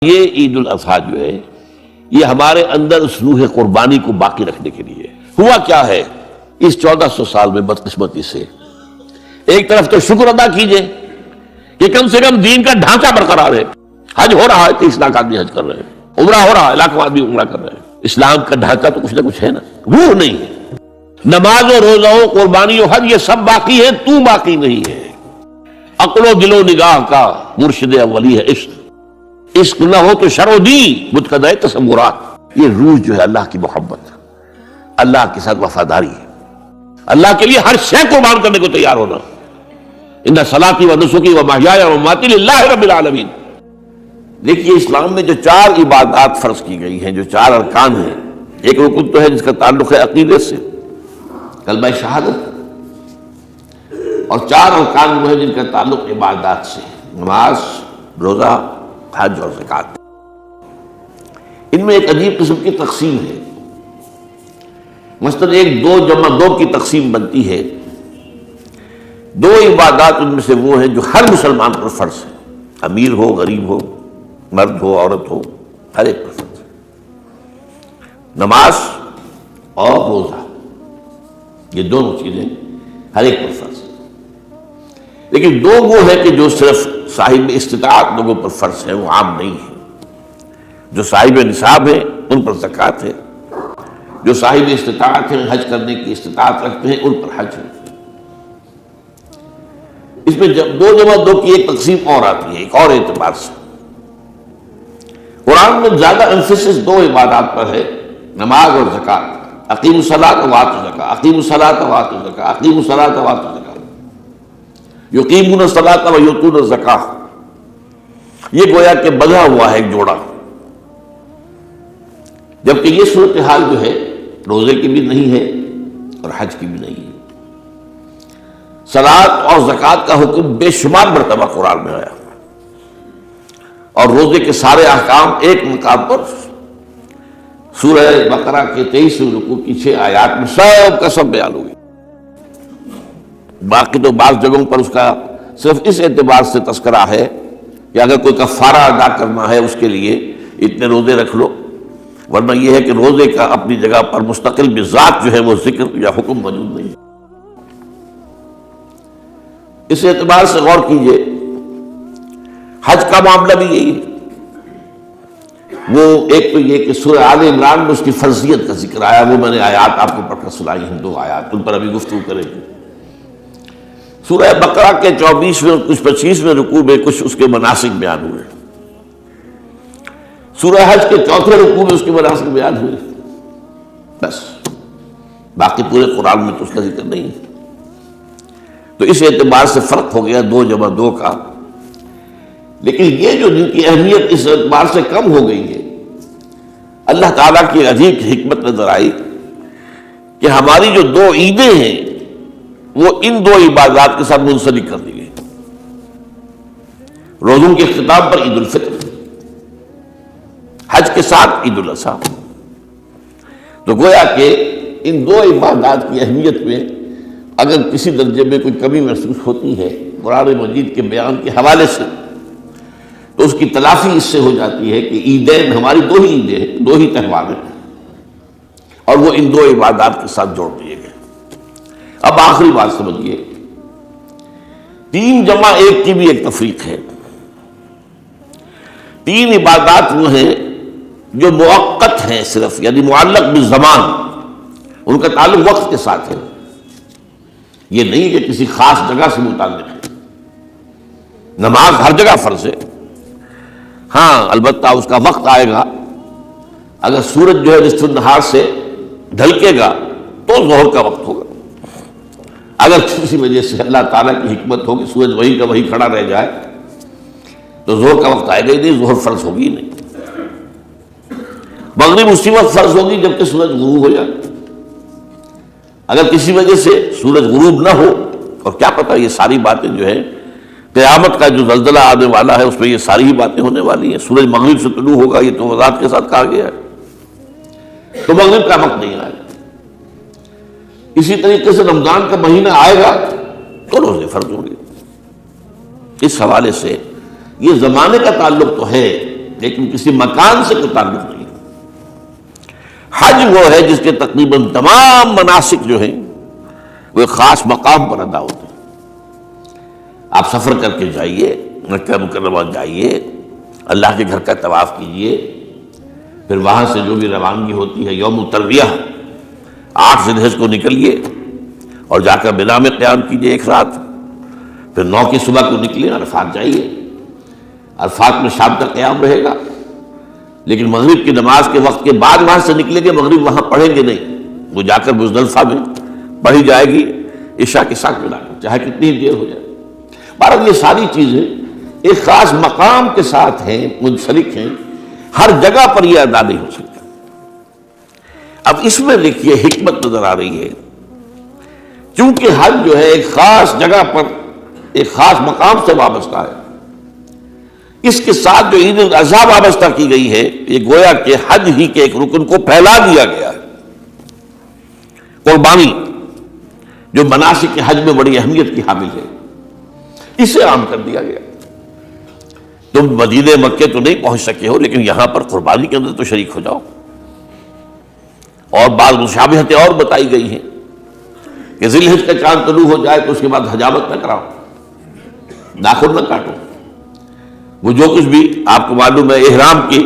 یہ عید الاضحیٰ جو ہے یہ ہمارے اندر اس روح قربانی کو باقی رکھنے کے لیے ہوا کیا ہے اس 1400 سال میں بدقسمتی سے ایک طرف تو شکر ادا کیجئے کہ کم سے کم دین کا ڈھانچہ برقرار ہے. حج ہو رہا ہے 30 لاکھ آدمی حج کر رہے ہیں، عمرہ ہو رہا ہے لاکھوں آدمی عمرہ کر رہے ہیں. اسلام کا ڈھانچہ تو کچھ نہ کچھ ہے نا، روح نہیں ہے. نماز و روزہ و قربانی و حج یہ سب باقی ہے، تو باقی نہیں ہے. عقل و دل و نگاہ کا مرشد اولی ہے عشق. عشق نہ ہو تو شر و دی متقدر تصورات. یہ روح جو ہے اللہ کی محبت، اللہ کے ساتھ وفاداری ہے، اللہ کے لیے ہر شے قربان کرنے کو تیار ہونا. ان صلاتی و نسکی و محیایا و مماتی للہ رب العالمین. دیکھیے اسلام میں جو 4 عبادات فرض کی گئی ہیں، جو 4 ارکان ہیں، ایک رکن تو ہے جس کا تعلق ہے عقیدے سے، کلمہ شہادت، اور 4 ارکان وہ ہیں جن کا تعلق عبادات سے، نماز، روزہ، حج اور زکوٰۃ. ان میں ایک عجیب قسم کی تقسیم ہے. مثلاً 1 2 جمع 2 کی تقسیم بنتی ہے. 2 عبادات ان میں سے وہ ہیں جو ہر مسلمان پر فرض ہے، امیر ہو غریب ہو، مرد ہو عورت ہو، ہر ایک پر فرض ہے. نماز اور روزہ، یہ دونوں چیزیں ہر ایک پر فرض ہے. لیکن 2 وہ ہے کہ جو صرف صاحب استطاعت لوگوں پر فرض ہے، وہ عام نہیں ہے. جو صاحب نصاب ہے ان پر زکوٰۃ ہے، جو صاحب استطاعت ہیں حج کرنے کی استطاعت رکھتے ہیں ان پر حج ہے. اس میں 2 جمع 2 کی ایک تقسیم اور آتی ہے ایک اور اعتبار سے. قرآن میں زیادہ امفسس 2 عبادات پر ہے، نماز اور زکوٰۃ. اقیموا الصلاۃ وآتوا الزکاۃ، اقیموا الصلاۃ وآتوا الزکاۃ، اقیموا الصلاۃ وآتوا الزکاۃ، یقیمون الصلاۃ ویؤتون الزکاۃ. یہ گویا کہ بندھا ہوا ہے ایک جوڑا. جبکہ یہ صورتحال جو ہے روزے کی بھی نہیں ہے اور حج کی بھی نہیں ہے. صلاۃ اور زکوٰۃ کا حکم بے شمار مرتبہ قرآن میں آیا، اور روزے کے سارے احکام ایک مقام پر سورہ بقرہ کے 23 رکوع کی 6 آیات میں سب کا سب بیان ہوئی. باقی تو بعض جگہوں پر اس کا صرف اس اعتبار سے تذکرہ ہے کہ اگر کوئی کفارہ ادا کرنا ہے اس کے لیے اتنے روزے رکھ لو، ورنہ یہ ہے کہ روزے کا اپنی جگہ پر مستقل بذات جو ہے وہ ذکر یا حکم موجود نہیں. اس اعتبار سے غور کیجئے حج کا معاملہ بھی یہی ہے. وہ ایک تو یہ کہ سورہ آل عمران میں اس کی فرضیت کا ذکر آیا، وہ میں نے آیات آپ کو پڑھ کر سنائی ہیں، 2 آیات، ان پر ابھی گفتگو کریں گے. سورہ بقرہ کے 24ویں کچھ 25ویں رکوع میں کچھ اس کے مناسک بیان ہوئے. سورہ حج کے 4تھے رکوع میں اس کے مناسک بیان ہوئے. بس باقی پورے قرآن میں تو اس کا ذکر نہیں ہے. تو اس اعتبار سے فرق ہو گیا 2 جمع 2 کا. لیکن یہ جو جن کی اہمیت اس اعتبار سے کم ہو گئی ہے، اللہ تعالیٰ کی عجیب حکمت نظر آئی کہ ہماری جو 2 عیدیں ہیں وہ ان 2 عبادات کے ساتھ منسلک کر دی گئی. روزوں کے اختتام پر عید الفطر، حج کے ساتھ عید الاضحیٰ. تو گویا کہ ان 2 عبادات کی اہمیت میں اگر کسی درجے میں کوئی کمی محسوس ہوتی ہے قرآن مجید کے بیان کے حوالے سے، تو اس کی تلافی اس سے ہو جاتی ہے کہ عیدین ہماری 2 ہی عیدیں ہیں، 2 ہی تہوار ہیں، اور وہ ان 2 عبادات کے ساتھ جوڑ دیے گئے. اب آخری بات سمجھیے، 3 جمع 1 کی بھی ایک تفریق ہے. 3 عبادات وہ ہیں جو موقت ہیں صرف، یعنی معلق بالزمان، ان کا تعلق وقت کے ساتھ ہے. یہ نہیں کہ کسی خاص جگہ سے متعلق ہے. نماز ہر جگہ فرض ہے، ہاں البتہ اس کا وقت آئے گا. اگر سورج جو ہے نصف النہار سے ڈھلکے گا تو ظہر کا وقت ہوگا. اگر کسی وجہ سے اللہ تعالیٰ کی حکمت ہو کہ سورج وہیں کا وہیں کھڑا رہ جائے تو ظہر کا وقت آئے گا ہی نہیں، ظہر فرض ہوگی ہی نہیں. مغرب اسی وقت فرض ہوگی جبکہ سورج غروب ہو جائے. اگر کسی وجہ سے سورج غروب نہ ہو، اور کیا پتہ یہ ساری باتیں جو ہے قیامت کا جو زلزلہ آنے والا ہے اس میں یہ ساری ہی باتیں ہونے والی ہیں. سورج مغرب سے طلوع ہوگا یہ تو وضاحت کے ساتھ کہا گیا ہے، تو مغرب کا وقت نہیں آئے گا. اسی طریقے سے رمضان کا مہینہ آئے گا تو روزے فرض ہوں گے. اس حوالے سے یہ زمانے کا تعلق تو ہے لیکن کسی مکان سے کوئی تعلق نہیں. حج وہ ہے جس کے تقریباً تمام مناسک جو ہیں وہ ایک خاص مقام پر ادا ہوتے ہیں. آپ سفر کر کے جائیے، مکہ مکرمہ جائیے، اللہ کے گھر کا طواف کیجیے، پھر وہاں سے جو بھی روانگی ہوتی ہے یوم ترویہ 8 ذی الحجہ کو نکلیے اور جا کر منا میں قیام کیجیے ایک رات، پھر 9 کی صبح کو نکلیے عرفات جائیے. عرفات میں شام تک قیام رہے گا، لیکن مغرب کی نماز کے وقت کے بعد وہاں سے نکلیں گے، مغرب وہاں پڑھیں گے نہیں، وہ جا کر مزدلفہ میں پڑھی جائے گی عشاء کے ساتھ ملا کر، چاہے کتنی ہی دیر ہو جائے. بہرحال یہ ساری چیزیں ایک خاص مقام کے ساتھ ہیں، منسلک ہیں، ہر جگہ پر یہ ادا نہیں ہو سکتا. اب اس میں دیکھیے حکمت نظر آ رہی ہے، چونکہ حج جو ہے ایک خاص جگہ پر ایک خاص مقام سے وابستہ ہے، اس کے ساتھ جو عید الاضحیٰ وابستہ کی گئی ہے، یہ گویا کہ حج ہی کے ایک رکن کو پھیلا دیا گیا ہے. قربانی جو مناسک حج میں بڑی اہمیت کی حامل ہے، اسے عام کر دیا گیا. تم مدینہ مکے تو نہیں پہنچ سکے ہو، لیکن یہاں پر قربانی کے اندر تو شریک ہو جاؤ. اور بعض مشابہتیں اور بتائی گئی ہیں کہ ذی الحجہ کا چاند طلوع ہو جائے تو اس کے بعد حجامت نہ کراؤ، ناخن نہ کاٹو. وہ جو کچھ بھی آپ کو معلوم ہے احرام کی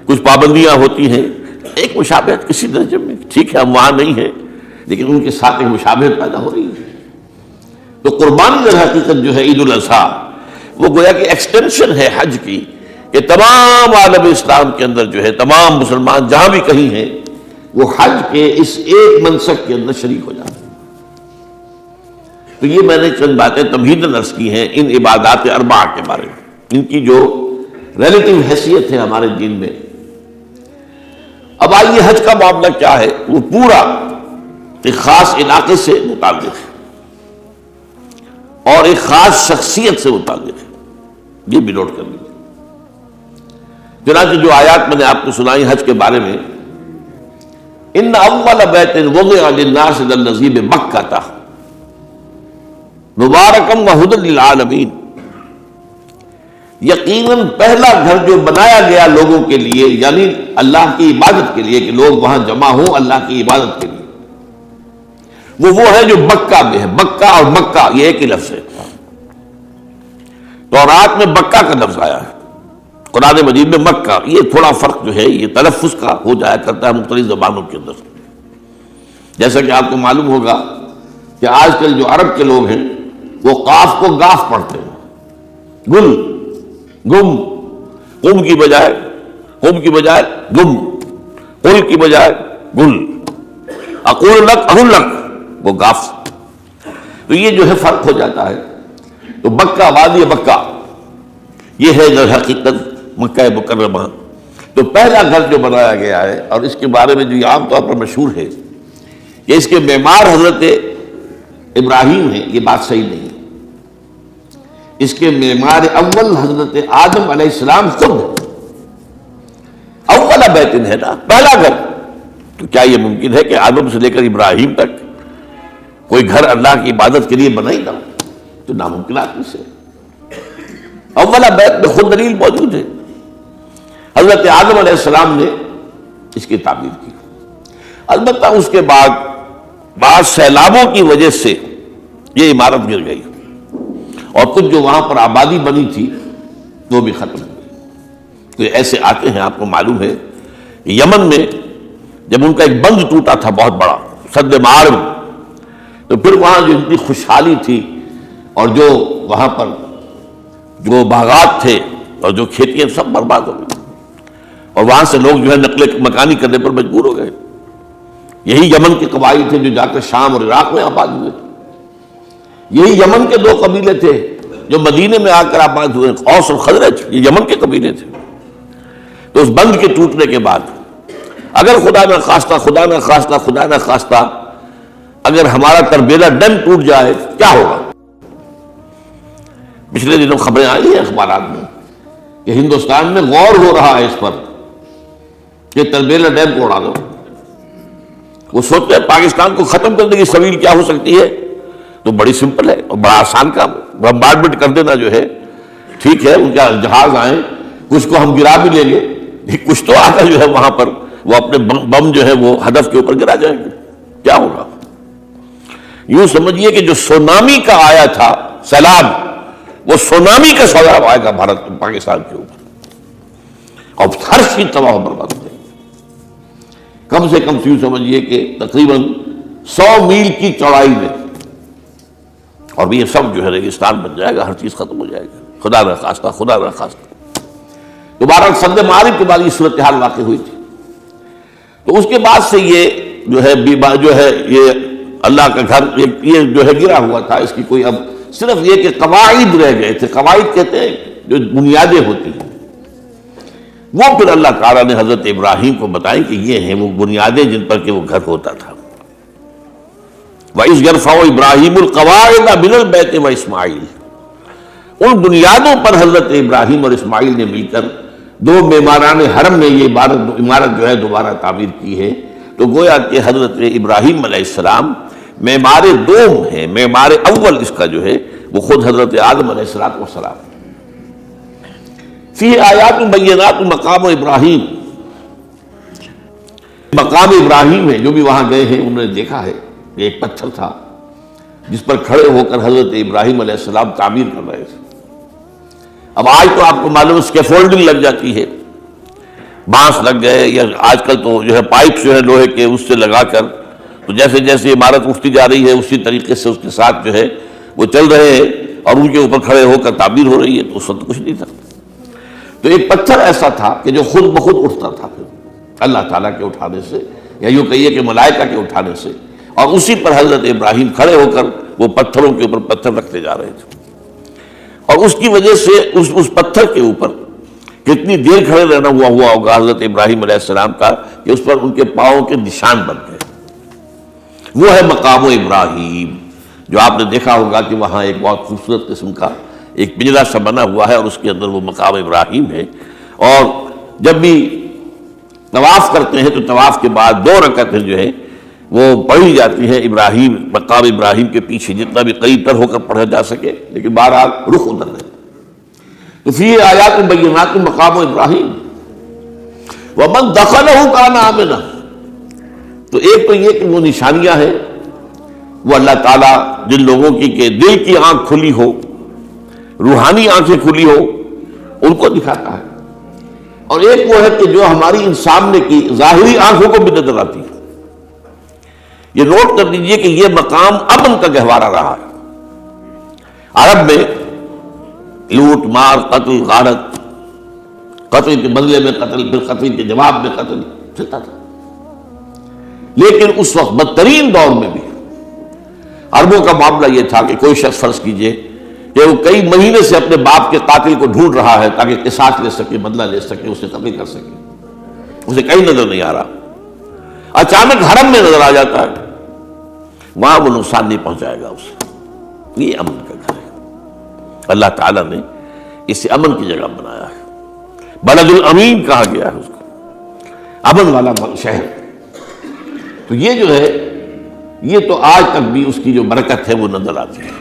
کچھ پابندیاں ہوتی ہیں، ایک مشابہت کسی درجے میں، ٹھیک ہے ہم وہاں نہیں ہیں لیکن ان کے ساتھ ایک مشابہت پیدا ہو رہی ہے. تو قربانی در حقیقت جو ہے عید الاضحیٰ وہ گویا کہ ایکسٹینشن ہے حج کی، کہ تمام عالم اسلام کے اندر جو ہے تمام مسلمان جہاں بھی کہیں ہیں وہ حج کے اس ایک منسک کے اندر شریک ہو جاتے ہیں. تو یہ میں نے چند باتیں تمہیداً عرض کی ہیں ان عبادات اربعہ کے بارے میں، ان کی جو ریلیٹیو حیثیت ہے ہمارے دین میں. اب آئیے حج کا معاملہ کیا ہے، وہ پورا ایک خاص علاقے سے متعلق ہے اور ایک خاص شخصیت سے متعلق ہے، یہ بھی نوٹ کر لیجیے. چنانچہ جو آیات میں نے آپ کو سنائی حج کے بارے میں، ان اول بیت وضع للناس للذی بمکہ مبارکا وہدی للعالمین، یقیناً پہلا گھر جو بنایا گیا لوگوں کے لیے، یعنی اللہ کی عبادت کے لیے، کہ لوگ وہاں جمع ہوں اللہ کی عبادت کے لیے، وہ ہے جو مکہ میں ہے. مکہ اور مکہ یہ ایک ہی لفظ ہے. تورات میں مکہ کا لفظ آیا ہے، قرآن مجید میں مکہ. یہ تھوڑا فرق جو ہے یہ تلفظ کا ہو جایا کرتا ہے مختلف زبانوں کے اندر. جیسا کہ آپ کو معلوم ہوگا کہ آج کل جو عرب کے لوگ ہیں وہ قاف کو گاف پڑھتے ہیں، گل گم، قم کی بجائے گم، قل کی بجائے گل، اقول لک اقول لک، وہ گاف. تو یہ جو ہے فرق ہو جاتا ہے. تو مکہ وادی مکہ یہ ہے در حقیقت مکہ مکرمہ. تو پہلا گھر جو بنایا گیا ہے، اور اس کے بارے میں جو یہ عام طور پر مشہور ہے کہ اس کے معمار حضرت ابراہیم ہیں، یہ بات صحیح نہیں. اس کے معمار اول حضرت آدم علیہ السلام خود ہے. اول بیت ہے نا، پہلا گھر. تو کیا یہ ممکن ہے کہ آدم سے لے کر ابراہیم تک کوئی گھر اللہ کی عبادت کے لیے بنا ہی نہ ہو؟ تو ناممکنات میں سے. اولا بیت میں خود دلیل موجود ہے. حضرت آدم علیہ السلام نے اس کی تعمیر کی. البتہ اس کے بعد بعض سیلابوں کی وجہ سے یہ عمارت گر گئی اور کچھ جو وہاں پر آبادی بنی تھی وہ بھی ختم ہو گئی. تو ایسے آتے ہیں، آپ کو معلوم ہے یمن میں جب ان کا ایک بند ٹوٹا تھا بہت بڑا، سد معارب، تو پھر وہاں جو اتنی خوشحالی تھی اور جو وہاں پر جو باغات تھے اور جو کھیتیاں سب برباد ہو گئی، اور وہاں سے لوگ جو ہے نقل مکانی کرنے پر مجبور ہو گئے. یہی یمن کے قبائل تھے جو جا کر شام اور عراق میں آباد ہوئے. یہی یمن کے 2 قبیلے تھے جو مدینے میں آ کر آباد ہوئے، اوس اور خزرج، یہ یمن کے قبیلے تھے. تو اس بند کے ٹوٹنے کے بعد اگر خدا نہ خواستہ اگر ہمارا تربیلا ڈیم ٹوٹ جائے کیا ہوگا؟ پچھلے دنوں خبریں آئی ہیں اخبارات میں کہ ہندوستان میں غور ہو رہا ہے اس پر کہ تربیلا ڈیم کو اڑا دو. وہ سوچتے ہیں پاکستان کو ختم کرنے کی سبیل کیا ہو سکتی ہے؟ تو بڑی سمپل ہے اور بڑا آسان کام ہے. بمبارڈمنٹ کر دینا جو ہے ٹھیک ہے، ان کا جہاز آئیں کچھ کو ہم گرا بھی لیں گے، کچھ تو آ کر جو ہے وہاں پر وہ اپنے بم جو ہے وہ ہدف کے اوپر گرا جائیں گے، کیا ہوگا؟ یوں سمجھیے کہ جو سونامی کا آیا تھا سیلاب، وہ سونامی کا سیلاب آئے گا بھارت پاکستان کے اوپر، اور ہر چیز تباہ و برباد ہو جائے گی۔ کم سے کم یوں سمجھیے کہ تقریباً 100 میل کی چوڑائی میں، اور یہ سب جو ہے ریگستان بن جائے گا، ہر چیز ختم ہو جائے گا، خدا نہ خواستہ، خدا نہ خواستہ۔ دوبارہ سد معارف کے بعد یہ صورتحال واقع ہوئی تھی، تو اس کے بعد سے یہ جو ہے یہ اللہ کا گھر یہ جو ہے گرا ہوا تھا، اس کی کوئی اب صرف یہ کہ قواعد رہ گئے تھے۔ قواعد کہتے ہیں جو بنیادیں ہوتی ہیں، وہ پھر اللہ تعالیٰ نے حضرت ابراہیم کو بتائی کہ یہ ہیں وہ بنیادیں جن پر کہ وہ گھر ہوتا تھا۔ وَإِذْ يَرْفَعُ إِبْرَاهِيمُ الْقَوَاعِدَ مِنَ الْبَيْتِ وَإِسْمَاعِيلُ، ان بنیادوں پر حضرت ابراہیم اور اسماعیل نے مل کر دو معماران حرم نے یہ عمارت جو ہے دوبارہ تعمیر کی ہے۔ تو گویا کہ حضرت ابراہیم علیہ السلام معمار دوم ہے، معمار اول اس کا جو ہے وہ خود حضرت آدم علیہ السلام۔ فی آیات بینات مقام ابراہیم، مقام ابراہیم ہے، جو بھی وہاں گئے ہیں انہوں نے دیکھا ہے کہ ایک پتھر تھا جس پر کھڑے ہو کر حضرت ابراہیم علیہ السلام تعمیر کر رہے تھے۔ اب آج تو آپ کو معلوم اسکیفولڈنگ لگ جاتی ہے، بانس لگ گئے، یا آج کل تو جو ہے پائپ جو ہے لوہے کے اس سے لگا کر، تو جیسے جیسے عمارت اٹھتی جا رہی ہے اسی طریقے سے اس کے ساتھ جو ہے وہ چل رہے ہیں اور ان کے اوپر کھڑے ہو کر تعمیر ہو رہی ہے۔ تو اس وقت کچھ نہیں تھا، تو ایک پتھر ایسا تھا کہ جو خود بخود اٹھتا تھا پھر اللہ تعالیٰ کے اٹھانے سے، یا یوں کہیے کہ ملائکہ کے اٹھانے سے، اور اسی پر حضرت ابراہیم کھڑے ہو کر وہ پتھروں کے اوپر پتھر رکھتے جا رہے تھے، اور اس کی وجہ سے اس پتھر کے اوپر کتنی دیر کھڑے رہنا ہوا ہوگا حضرت ابراہیم علیہ السلام کا کہ اس پر ان کے پاؤں کے نشان بن گئے۔ وہ ہے مقام ابراہیم، جو آپ نے دیکھا ہوگا کہ وہاں ایک بہت خوبصورت قسم کا ایک پنجرا سا بنا ہوا ہے، اور اس کے اندر وہ مقام ابراہیم ہے۔ اور جب بھی طواف کرتے ہیں تو طواف کے بعد 2 رکعتیں جو ہے وہ پڑھی جاتی ہیں ابراہیم، مقام ابراہیم کے پیچھے، جتنا بھی قریب تر ہو کر پڑھا جا سکے، لیکن بہرحال رخ ادھر ہے۔ تو فی آیات بینات مقام ابراہیم ومن دخلہ کان آمنا، تو ایک تو یہ کہ وہ نشانیاں ہیں، وہ اللہ تعالیٰ جن لوگوں کی کہ دل کی آنکھ کھلی ہو، روحانی آنکھیں کھلی ہو، ان کو دکھاتا ہے، اور ایک وہ ہے کہ جو ہماری ان سامنے کی ظاہری آنکھوں کو بھی نظر آتی ہے۔ یہ نوٹ کر لیجئے کہ یہ مقام امن کا گہوارہ رہا ہے۔ عرب میں لوٹ مار، قتل، غارت، قتل کے بدلے میں قتل، پھر قتل کے جواب میں قتل چلتا تھا، لیکن اس وقت بدترین دور میں بھی عربوں کا معاملہ یہ تھا کہ کوئی شخص فرض کیجئے کہ وہ کئی مہینے سے اپنے باپ کے قاتل کو ڈھونڈ رہا ہے تاکہ قصاص لے سکے، بدلہ لے سکے، اسے قتل کر سکے، اسے کہیں نظر نہیں آ رہا، اچانک حرم میں نظر آ جاتا ہے، وہاں وہ نقصان نہیں پہنچائے گا اسے۔ یہ امن کا گھر ہے، اللہ تعالیٰ نے اسے امن کی جگہ بنایا ہے، بلد الامین کہا گیا ہے اس کو، امن والا شہر۔ تو یہ جو ہے یہ تو آج تک بھی اس کی جو برکت ہے وہ نظر آتی ہے۔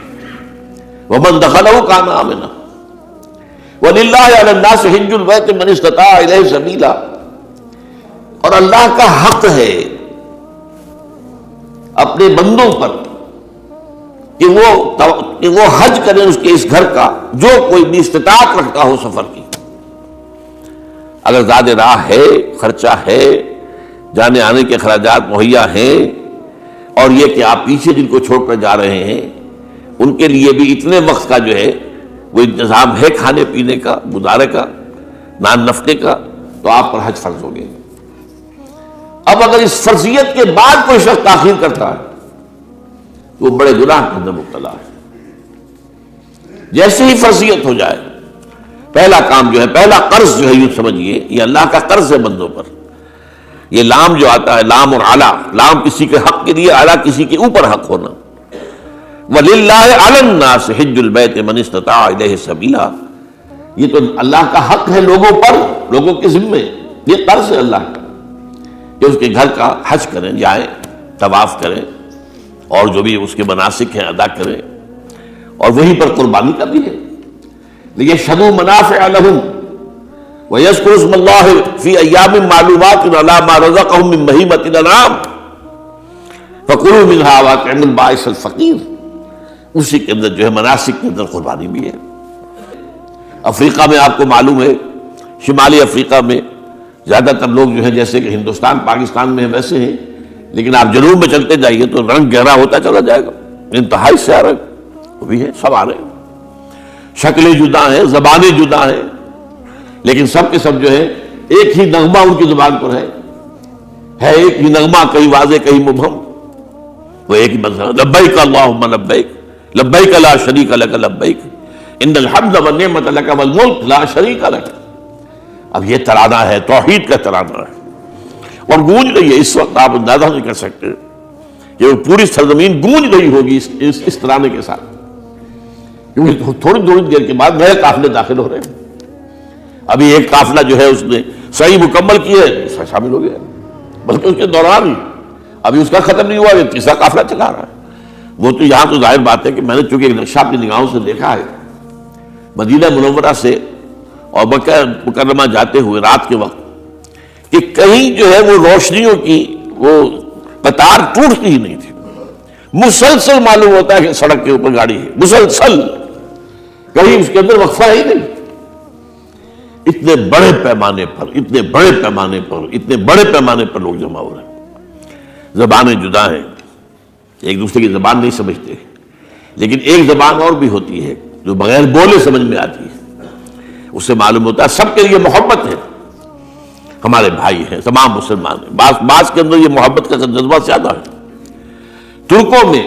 وَمَن دَخَلَهُ كَانَ آمِنًا وَلِلَّهِ عَلَى النَّاسِ حِجُّ الْبَيْتِ مَنِ اسْتَطَاعَ إِلَيْهِ سَبِيلًا، اور اللہ کا حق ہے اپنے بندوں پر کہ وہ حج کریں اس کے اس گھر کا، جو کوئی بھی استطاعت رکھتا ہو سفر کی۔ اگر زیادہ راہ ہے، خرچہ ہے، جانے آنے کے اخراجات مہیا ہیں، اور یہ کہ آپ پیچھے جن کو چھوڑ کر جا رہے ہیں ان کے لیے بھی اتنے وقت کا جو ہے وہ انتظام ہے کھانے پینے کا، گزارے کا، نان نفقے کا، تو آپ پر حج فرض ہو گئے۔ اب اگر اس فرضیت کے بعد کوئی شخص تاخیر کرتا ہے تو وہ بڑے گناہ کے اندر مبتلا ہے۔ جیسے ہی فرضیت ہو جائے، پہلا کام جو ہے، پہلا قرض جو ہے یوں سمجھیے یہ اللہ کا قرض ہے بندوں پر۔ یہ لام جو آتا ہے، لام اور اعلیٰ، لام کسی کے حق کے لیے، اعلیٰ کسی کے اوپر حق ہونا۔ وَلِلَّهِ عَلَى النَّاسِ حِجُّ الْبَيْتِ مَنِ اسْتَطَاعَ إِلَيْهِ سَبِيلًا، یہ تو اللہ کا حق ہے لوگوں پر، لوگوں کے ذمے، یہ قرض ہے اللہ کا کہ اس کے گھر کا حج کریں، جائیں، طواف کریں، اور جو بھی اس کے مناسک ہیں ادا کریں، اور وہیں پر قربانی کا بھی ہے۔ لِيَشْهَدُوا مَنَافِعَ لَهُمْ، وَيَذْكُرُ اسْمَ اللَّهِ فِي أَيَّامٍ مَّعْلُومَاتٍ عَلَىٰ مَا رَزَقَهُم مِّن بَهِيمَةِ الْأَنْعَامِ فَكُلُوا مِنْهَا وَأَطْعِمُوا الْبَائِسَ الْفَقِيرَ۔ اسی کے اندر جو ہے مناسک کے اندر قربانی بھی ہے۔ افریقہ میں آپ کو معلوم ہے، شمالی افریقہ میں زیادہ تر لوگ جو ہیں جیسے کہ ہندوستان پاکستان میں ویسے ہیں، لیکن آپ جنوب میں چلتے جائیے تو رنگ گہرا ہوتا چلا جائے گا، انتہائی سیاہ رنگ وہ بھی ہے، سب آ رہے ہیں، شکلیں جدا ہیں، زبانیں جدا ہیں، لیکن سب کے سب جو ہے ایک ہی نغمہ ان کی زبان پر ہے ایک ہی نغمہ، کہیں واضح کہیں مبہم، وہ ایک ہی مذہب، لبیک اللہم لبیک لبیک لا شریک لک لبیک ان الحمد والنعمت لک والملک لا شریک لک۔ اب یہ ترانہ ہے، توحید کا ترانہ ہے، اور گونج رہی ہے اس وقت، آپ اندازہ نہیں کر سکتے کہ وہ پوری سرزمین گونج رہی ہوگی اس ترانے کے ساتھ، کیونکہ تھوڑی دیر کے بعد نئے قافلے داخل ہو رہے ہیں۔ ابھی ایک قافلہ جو ہے اس نے صحیح مکمل کی ہے، شامل ہو گیا، بلکہ اس کے دوران ہی ابھی اس کا ختم نہیں ہوا، یہ تیسرا قافلہ چلا رہا ہے۔ وہ تو یہاں تو ظاہر بات ہے کہ میں نے چونکہ ایک نقشہ اپنی نگاہوں سے دیکھا ہے، مدینہ منورہ سے اور مکہ مکرمہ جاتے ہوئے رات کے وقت، کہ کہیں جو ہے وہ روشنیوں کی وہ قطار ٹوٹتی ہی نہیں تھی، مسلسل معلوم ہوتا ہے کہ سڑک کے اوپر گاڑی ہے، مسلسل، کہیں اس کے اندر وقفہ ہی نہیں۔ اتنے بڑے پیمانے پر لوگ جمع ہو رہے ہیں، زبانیں جدا ہیں، ایک دوسرے کی زبان نہیں سمجھتے، لیکن ایک زبان اور بھی ہوتی ہے جو بغیر بولے سمجھ میں آتی ہے، اس سے معلوم ہوتا ہے سب کے لیے محبت ہے، ہمارے بھائی ہیں، تمام مسلمان ہیں، بعض کے اندر یہ محبت کا جذبہ زیادہ ہے۔ ترکوں میں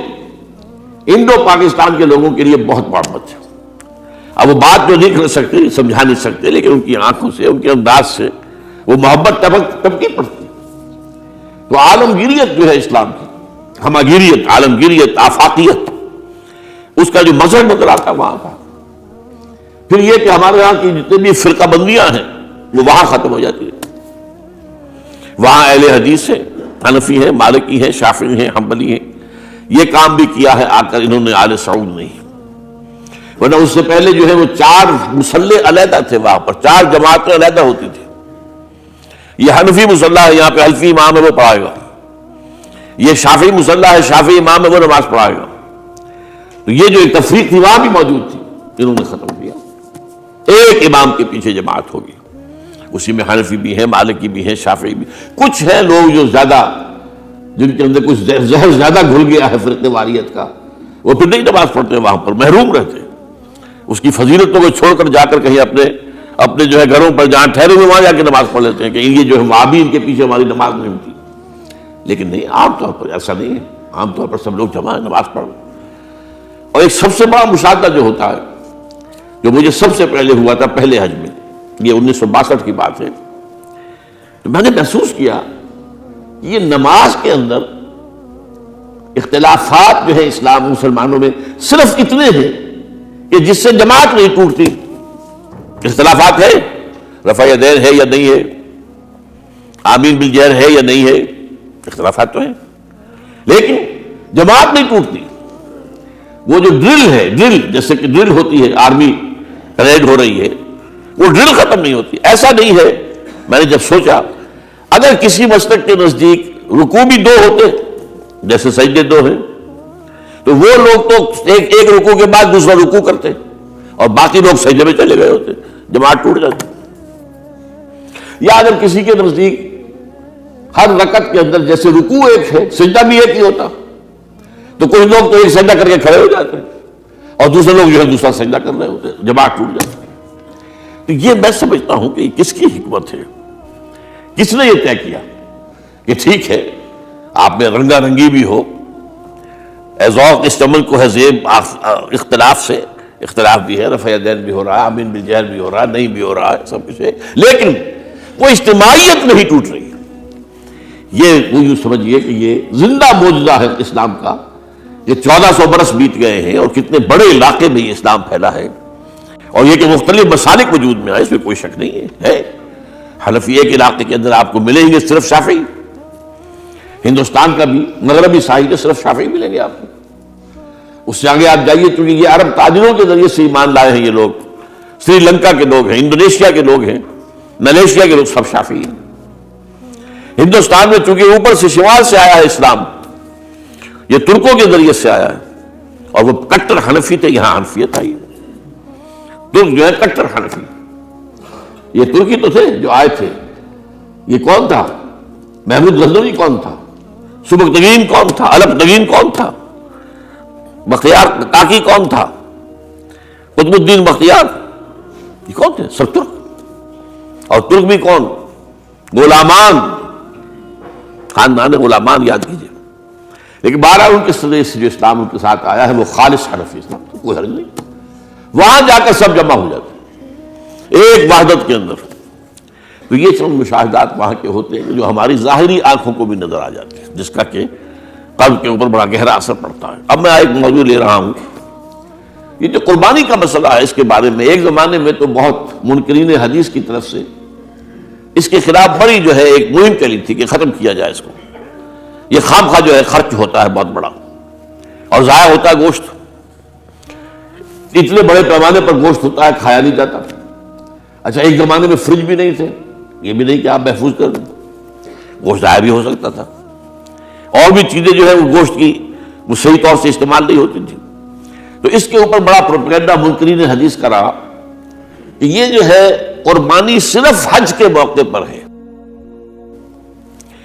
انڈو پاکستان کے لوگوں کے لیے بہت محبت ہے، اب وہ بات جو نہیں کر سکتے، سمجھا نہیں سکتے، لیکن ان کی آنکھوں سے، ان کے انداز سے وہ محبت ٹپکی پڑتی۔ تو عالمگیریت جو ہے اسلام کی، ہماگیریت، عالمگیریت، آفاقیت، اس کا جو مظہر نظر آتا وہاں کا۔ پھر یہ کہ ہمارے یہاں کی جتنے بھی فرقہ بندیاں ہیں وہ وہاں ختم ہو جاتی ہے، وہاں اہل حدیث ہیں، حنفی ہیں، مالکی ہیں، شافعی ہیں، حنبلی ہیں، یہ کام بھی کیا ہے آ کر انہوں نے آل سعود نہیں، ورنہ اس سے پہلے جو ہے وہ 4 مصلے علیحدہ تھے، وہاں پر 4 جماعتیں علیحدہ ہوتی تھی۔ یہ حنفی مصلی ہے، یہاں پہ حنفی امام ہے وہ پڑھائے گا، یہ شافعی مصلی ہے، شافعی امام ہے وہ نماز پڑھائے گا۔ تو یہ جو ایک تفریق تھی وہاں بھی موجود تھی، انہوں نے ختم کیا، ایک امام کے پیچھے جماعت ہوگی، اسی میں حنفی بھی ہیں، مالکی بھی ہیں، شافعی بھی، کچھ ہیں لوگ جو زیادہ، جن کے اندر کچھ زہر زیادہ گھل گیا ہے فرقے واریت کا، وہ پھر نہیں نماز پڑھتے، وہاں پر محروم رہتے، اس کی فضیلتوں کو چھوڑ کر جا کر کہیں اپنے جو ہے گھروں پر جہاں ٹھہرے ہوئے وہاں جا کے نماز پڑھ لیتے ہیں کہ یہ جو ہے وہابی ان کے پیچھے ہماری نماز نہیں ہوتی، لیکن نہیں، عام طور پر ایسا نہیں ہے، عام طور پر سب لوگ جمع ہیں، نماز پڑھ۔ اور ایک سب سے بڑا مشاہدہ جو ہوتا ہے، جو مجھے سب سے پہلے ہوا تھا پہلے حج میں، یہ 1962 کی بات ہے، تو میں نے محسوس کیا کہ یہ نماز کے اندر اختلافات جو ہے اسلام مسلمانوں میں صرف اتنے ہیں کہ جس سے جماعت نہیں ٹوٹتی۔ اختلافات ہے، رفع یدین ہے یا نہیں ہے، آمین بالجہر ہے یا نہیں ہے، اختلافات تو ہیں، لیکن جماعت نہیں ٹوٹتی۔ وہ جو ڈرل ہے، ڈرل جیسے کہ ڈرل ہوتی ہے، آرمی پریڈ ہو رہی ہے، وہ ڈرل ختم نہیں ہوتی، ایسا نہیں ہے۔ میں نے جب سوچا اگر کسی مسلک کے نزدیک رکوع بھی 2 ہوتے، جیسے سجدے 2 ہیں، تو وہ لوگ تو ایک رکوع کے بعد دوسرا رکوع کرتے اور باقی لوگ سجدے میں چلے گئے ہوتے، جماعت ٹوٹ جاتی۔ یا اگر کسی کے نزدیک ہر رکعت کے اندر جیسے رکوع ایک ہے، سجدہ بھی ایک ہی ہوتا، تو کچھ لوگ تو ایک سجدہ کر کے کھڑے ہو جاتے اور دوسرے لوگ جو ہے دوسرا سجدہ کر رہے ہوتے، جماعت ٹوٹ جاتی۔ تو یہ میں سمجھتا ہوں کہ کس کی حکمت ہے، کس نے یہ طے کیا کہ ٹھیک ہے آپ میں رنگا رنگی بھی ہو، ذوق اس عمل کو ہے زیب اختلاف سے، اختلاف بھی ہے، رفع یدین بھی ہو رہا ہے، آمین بالجہر بھی ہو رہا ہے، نہیں بھی ہو رہا ہے، سب کچھ ہے، لیکن وہ اجتماعیت نہیں ٹوٹ رہی۔ یہ وہ یوں سمجھیے کہ یہ زندہ معجزہ ہے اسلام کا، یہ 1400 برس بیت گئے ہیں اور کتنے بڑے علاقے میں یہ اسلام پھیلا ہے، اور یہ کہ مختلف مسالک وجود میں آئے، اس میں کوئی شک نہیں ہے۔ حنفی ایک علاقے کے اندر آپ کو ملیں گے صرف شافعی، ہندوستان کا بھی مغربی ساحل کے صرف شافعی ملیں گے آپ کو، اس سے آگے آپ جائیے کیونکہ یہ عرب تاجروں کے ذریعے سے ایمان لائے ہیں، یہ لوگ سری لنکا کے لوگ ہیں، انڈونیشیا کے لوگ ہیں، ملیشیا کے لوگ سب شافعی ہیں. ہندوستان میں چونکہ اوپر سے شمال سے آیا ہے اسلام، یہ ترکوں کے ذریعے سے آیا ہے، اور وہ کٹر حنفی تھے، یہاں حنفیت آئی. ترک جو ہے کٹر حنفی، یہ ترکی تو تھے جو آئے تھے. یہ کون تھا؟ محمود غزنوی کون تھا؟ سبکتگین کون تھا؟ الپتگین کون تھا؟ بختیار کاکی کون تھا؟ قطب الدین بختیار، یہ کون تھے؟ سب ترک. اور ترک بھی کون؟ غلامان، خاندان غلامان یاد کیجئے. لیکن بہرحال ان کے سلسلے سے جو اسلام ان کے ساتھ آیا ہے وہ خالص حنفی اسلام، تو کوئی حرج نہیں. وہاں جا کر سب جمع ہو جاتے ہیں ایک وحدت کے اندر. تو یہ چند مشاہدات وہاں کے ہوتے ہیں جو ہماری ظاہری آنکھوں کو بھی نظر آ جاتے ہیں، جس کا کہ قلب کے اوپر بڑا گہرا اثر پڑتا ہے. اب میں ایک موضوع لے رہا ہوں، یہ جو قربانی کا مسئلہ ہے، اس کے بارے میں ایک زمانے میں تو بہت منکرین حدیث کی طرف سے اس کے خلاف بڑی جو ہے ایک مہم چلی تھی کہ ختم کیا جائے اس کو. یہ خام خواہ جو ہے خرچ ہوتا ہے بہت بڑا، اور ضائع ہوتا ہے گوشت. اتنے بڑے پیمانے پر گوشت ہوتا ہے، کھایا نہیں جاتا. اچھا، ایک زمانے میں فریج بھی نہیں تھے، یہ بھی نہیں کہ آپ محفوظ کر دیں، گوشت ضائع بھی ہو سکتا تھا. اور بھی چیزیں جو ہے وہ گوشت کی وہ صحیح طور سے استعمال نہیں ہوتی تھی. تو اس کے اوپر بڑا پروپیگنڈا منکرین حدیث کا رہا کہ یہ جو ہے قربانی صرف حج کے موقع پر ہے.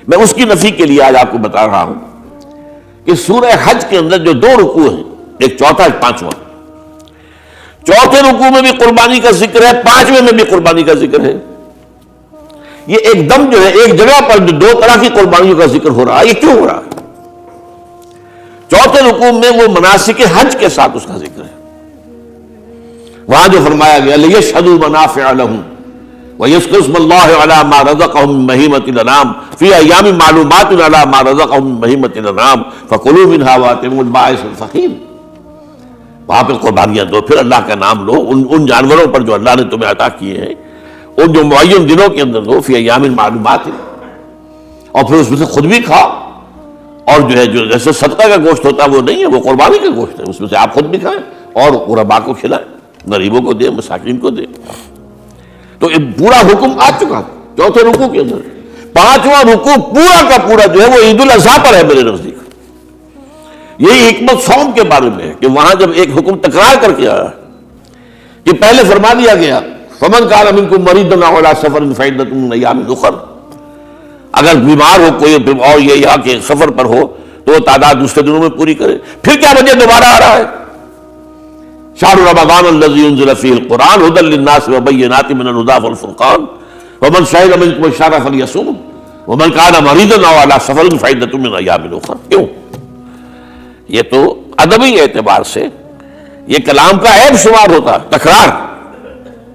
میں اس کی نفی کے لیے آج آپ کو بتا رہا ہوں کہ سورہ حج کے اندر جو 2 رکوع ہیں، ایک چوتھا ایک پانچواں، چوتھے رکوع میں بھی قربانی کا ذکر ہے، پانچویں میں بھی قربانی کا ذکر ہے. یہ ایک دم جو ہے ایک جگہ پر 2 طرح کی قربانیوں کا ذکر ہو رہا ہے. یہ کیوں ہو رہا ہے؟ چوتھے رکوع میں وہ مناسک حج کے ساتھ اس کا ذکر ہے. وہاں جو فرمایا گیا لِيَشْهَدُوا مَنَافِعَ لَهُمْ وَيَذْكُرُوا اسْمَ اللَّهِ عَلَىٰ مَا رَزَقَهُم مِّن بَهِيمَةِ الْأَنْعَامِ فِي أَيَّامٍ مَّعْلُومَاتٍ عَلَىٰ مَا رَزَقَهُم مِّن بَهِيمَةِ الْأَنْعَامِ فَكُلُوا مِنْهَا وَأَطْعِمُوا الْبَائِسَ الْفَقِيرَ. وہاں پہ قربانیاں دو، پھر اللہ کا نام لو ان جانوروں پر جو اللہ نے تمہیں عطا کیے ہیں، ان جو معین دنوں کے اندر دو، فی ایام معلومات، اور پھر اس میں سے خود بھی کھا. اور جو ہے جو جیسے صدقہ کا گوشت ہوتا ہے وہ نہیں ہے، وہ قربانی کا گوشت ہے، اس میں سے آپ خود بھی کھائیں اور غرباء کو کھلائیں، غریبوں کو دیں، مساکین کو دیں. تو یہ پورا حکم آ چکا چوتھے رکوع کے اندر. پانچواں رکوع پورا کا پورا جو ہے وہ عید الاضحیٰ پر ہے میرے نزدیک. یہی حکمت صوم کے بارے میں ہے کہ وہاں جب ایک حکم تکرار کر کے آیا کہ پہلے فرما دیا گیا فَمَنْ كَانَ مِنْكُمْ مَرِيضًا أَوْ عَلَىٰ سَفَرٍ فَعِدَّةٌ مِّنْ أَيَّامٍ أُخَرَ، اگر بیمار ہو کوئی اور یہ یا کہ سفر پر ہو تو وہ تعداد دوسرے دنوں میں پوری کرے. پھر کیا وجہ دوبارہ آ رہا ہے؟ شہر رمضان الذی انزل فیہ القرآن ھدی للناس وبینات من الھدی والفرقان ومن شہد منکم الشہر فلیصمہ ومن کان مریضا أو علی سفر فعدۃ من ایام اخر. کیوں؟ یہ تو ادبی اعتبار سے یہ کلام کا عیب شمار ہوتا ہے، تکرار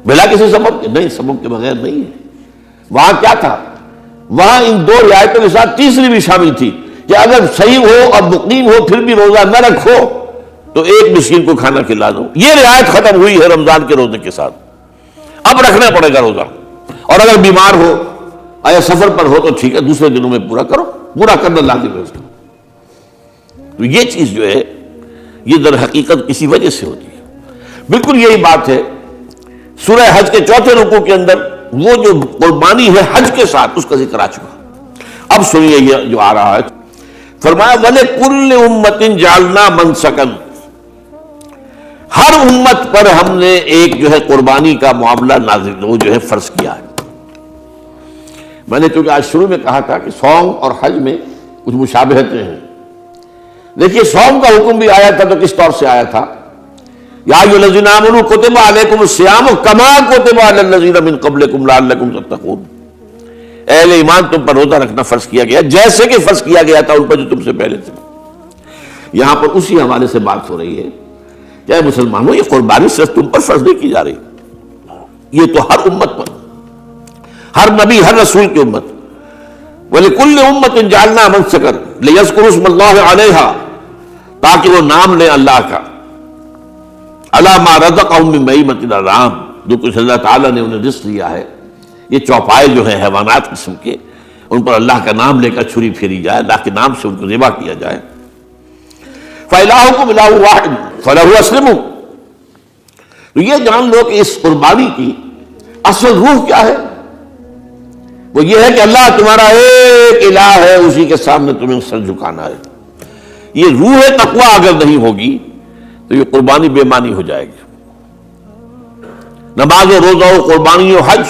بلا کسی سبب کے. نہیں، سبب کے بغیر نہیں ہے. وہاں کیا تھا؟ وہاں ان 2 رعایتوں کے ساتھ تیسری بھی شامل تھی کہ اگر صحیح ہو اور مقیم ہو پھر بھی روزہ نہ رکھو تو ایک مسکین کو کھانا کھلا دو. یہ رعایت ختم ہوئی ہے رمضان کے روزے کے ساتھ. اب رکھنا پڑے گا روزہ، اور اگر بیمار ہو یا سفر پر ہو تو ٹھیک ہے، دوسرے دنوں میں پورا کرو. پورا کرنا لازم ہے اس کو. تو یہ چیز جو ہے یہ در حقیقت کسی وجہ سے ہوتی ہے. بالکل یہی بات ہے سورہ حج کے چوتھے رکوع کے اندر وہ جو قربانی ہے حج کے ساتھ اس کا ذکر آ چکا. اب سنیے یہ جو آ رہا ہے، فرمایا وَلِكُلِّ أُمَّةٍ جَعَلْنَا مَنْسَكًا، ہر امت پر ہم نے ایک جو ہے قربانی کا معاملہ نازل وہ جو ہے فرض کیا ہے. میں نے چونکہ آج شروع میں کہا تھا کہ صوم اور حج میں کچھ مشابہتیں ہیں. دیکھیے صوم کا حکم بھی آیا تھا تو کس طور سے آیا تھا؟ یا ایھا الذین آمنوا کتب علیکم الصیام کما کتب علی الذین من قبلکم لعلکم تتقون. اہل ایمان تم پر روزہ رکھنا فرض کیا گیا جیسے کہ فرض کیا گیا تھا ان پر جو تم سے پہلے تھے. یہاں پر اسی حوالے سے بات ہو رہی ہے کہ اے مسلمانوں یہ قربانی صرف تم پر فرض نہیں کی جا رہی، یہ تو ہر امت پر، ہر نبی ہر رسول کی امت. وَلِكُلِّ أُمَّةٍ جَعَلْنَا مَنْسَكًا لِيَذْكُرُوا اسْمَ اللَّهِ عَلَيْهَا، تاکہ وہ نام لیں اللہ کا، عَلَىٰ مَا رَزَقَهُم مِّن بَهِيمَةِ الْأَنْعَامِ، جو کچھ اللہ تعالیٰ نے انہیں رزق دیا ہے. یہ چوپائے جو ہیں حیوانات قسم کے، ان پر اللہ کا نام لے کر چھری پھیری جائے، اللہ کے نام سے ان کو ذبح کیا جائے. فَإِلَٰهُكُمْ إِلَٰهٌ وَاحِدٌ فَلَهُ أَسْلِمُوا. تو یہ جان لو کہ اس قربانی کی اصل روح کیا ہے؟ وہ یہ ہے کہ اللہ تمہارا ایک الہ ہے، اسی کے سامنے تمہیں سر جھکانا ہے۔ یہ روح تقوی اگر نہیں ہوگی تو یہ قربانی بے معنی ہو جائے گی۔ نماز و روزہ و قربانی و حج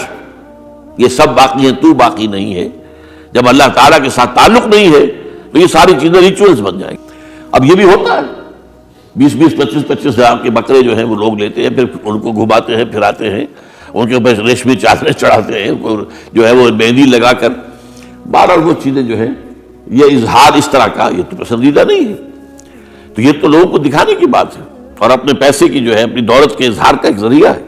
یہ سب باقی ہیں، تو باقی نہیں ہے۔ جب اللہ تعالیٰ کے ساتھ تعلق نہیں ہے تو یہ ساری چیزیں ریچولز بن جائیں گی۔ اب یہ بھی ہوتا ہے 20 25 ہزار کے بکرے جو ہیں وہ لوگ لیتے ہیں، پھر ان کو گھماتے ہیں، پھراتے ہیں، ان کے اوپر ریشمی چادریں چڑھاتے ہیں، جو ہے وہ مہندی لگا کر، بہرحال وہ چیزیں جو ہے یہ اظہار اس طرح کا یہ تو پسندیدہ نہیں ہے۔ تو یہ تو لوگوں کو دکھانے کی بات ہے اور اپنے پیسے کی جو ہے اپنی دولت کے اظہار کا ایک ذریعہ ہے،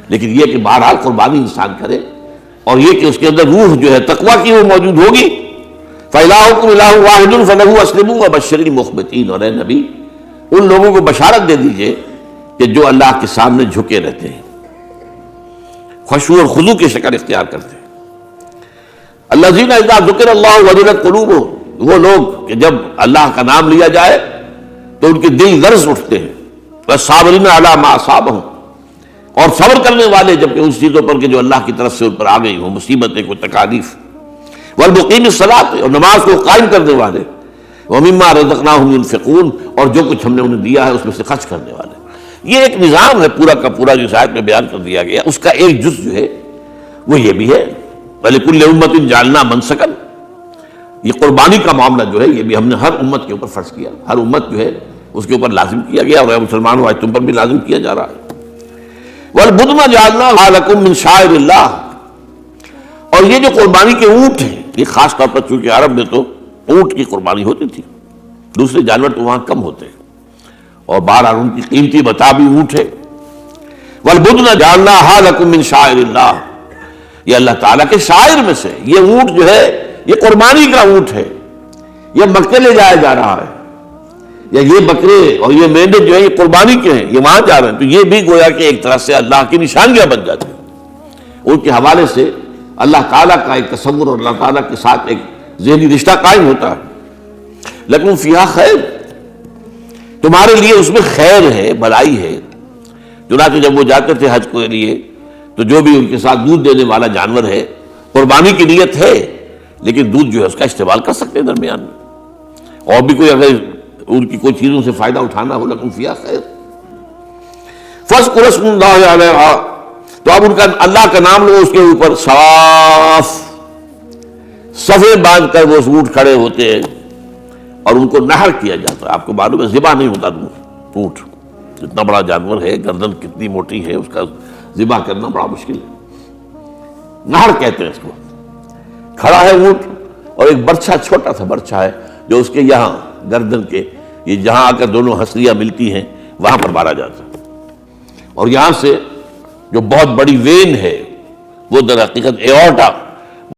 لیکن یہ کہ بہرحال قربانی انسان کرے اور یہ کہ اس کے اندر روح جو ہے تقویٰ کی وہ موجود ہوگی۔ فَإِلَٰهُكُمْ إِلَٰهٌ وَاحِدٌ فَلَهُ أَسْلِمُوا وَبَشِّرِ الْمُخْبِتِينَ۔ اور اے نبی ان لوگوں کو بشارت دے دیجئے کہ جو اللہ کے سامنے جھکے رہتے ہیں، خشوع اور خضوع کی شکل اختیار کرتے ہیں۔ الذین اذا ذکر اللہ وجلت قلوبہم، وہ لوگ کہ جب اللہ کا نام لیا جائے تو ان کے دل لرز اٹھتے ہیں۔ والصابرین علی ما اصابہم، اور صبر کرنے والے جبکہ ان چیزوں پر کہ جو اللہ کی طرف سے ان پر آ گئی ہوں، مصیبتیں، کوئی تکالیف۔ والمقیم الصلاۃ، اور نماز کو قائم کرنے والے۔ ومما رزقناہم ينفقون، اور جو کچھ ہم نے انہیں دیا ہے اس میں سے خرچ کرنے والے۔ یہ ایک نظام ہے پورا کا پورا جو آیت میں بیان کر دیا گیا، اس کا ایک جز جو ہے وہ یہ بھی ہے وَلِكُلِّ أُمَّةٍ جَعَلْنَا مَنسَكًا۔ یہ قربانی کا معاملہ جو ہے یہ بھی ہم نے ہر امت کے اوپر فرض کیا، ہر امت جو ہے اس کے اوپر لازم کیا گیا، اور مسلمانوں آج تم پر بھی لازم کیا جا رہا ہے۔ وَالْبُدْنَ جَعَلْنَاهَا لَكُم مِّن شَعَائِرِ اللَّهِ، اور یہ جو قربانی کے اونٹ ہیں، یہ خاص طور پر چونکہ عرب میں تو اونٹ کی قربانی ہوتی تھی، دوسرے جانور تو وہاں کم ہوتے ہیں، اور بہرحال ان کی قیمتی متاع بھی اونٹ ہے۔ وَالْبُدْنَ جَعَلْنَاهَا لَكُم مِّن شَعَائِرِ اللَّهِ، یہ اللہ تعالیٰ کے شاعر میں سے یہ اونٹ جو ہے یہ قربانی کا اونٹ ہے، یہ مکے لے جایا جا رہا ہے، یا یہ بکرے اور یہ مینڈے جو ہیں یہ قربانی کے ہیں، یہ وہاں جا رہے ہیں، تو یہ بھی گویا کہ ایک طرح سے اللہ کی نشانیاں بن جاتی ہیں۔ ان کے حوالے سے اللہ تعالیٰ کا ایک تصور اور اللہ تعالیٰ کے ساتھ ایک ذہنی رشتہ قائم ہوتا ہے۔ لیکن فیہا خیر، تمہارے لیے اس میں خیر ہے، بھلائی ہے۔ چنانچہ جب وہ جاتے تھے حج کے لیے تو جو بھی ان کے ساتھ دودھ دینے والا جانور ہے، قربانی کی نیت ہے لیکن دودھ جو ہے اس کا استعمال کر سکتے ہیں درمیان میں، اور بھی کوئی اگر ان کی کوئی چیزوں سے فائدہ اٹھانا ہو، لیکن فیہا خیر۔ فاذکروا اسم اللہ علیہا، تو اب ان کا اللہ کا نام لو اس کے اوپر، صاف صفے باندھ کر وہ اونٹ کھڑے ہوتے ہیں اور ان کو نہر کیا جاتا ہے۔ آپ کو معلوم ہے ذبح نہیں ہوتا اونٹ، اتنا بڑا جانور ہے، گردن کتنی موٹی ہے، اس کا ذبح کرنا بڑا مشکل ہے۔ نہر کہتے ہیں اس کو۔ کھڑا ہے اونٹ اور ایک برچھا، چھوٹا سا برچھا ہے جو اس کے یہاں گردن کے یہ جہاں آ کر دونوں ہنسلیاں ملتی ہیں وہاں پر مارا جاتا ہے، اور یہاں سے جو بہت بڑی وین ہے وہ در حقیقت ایورٹا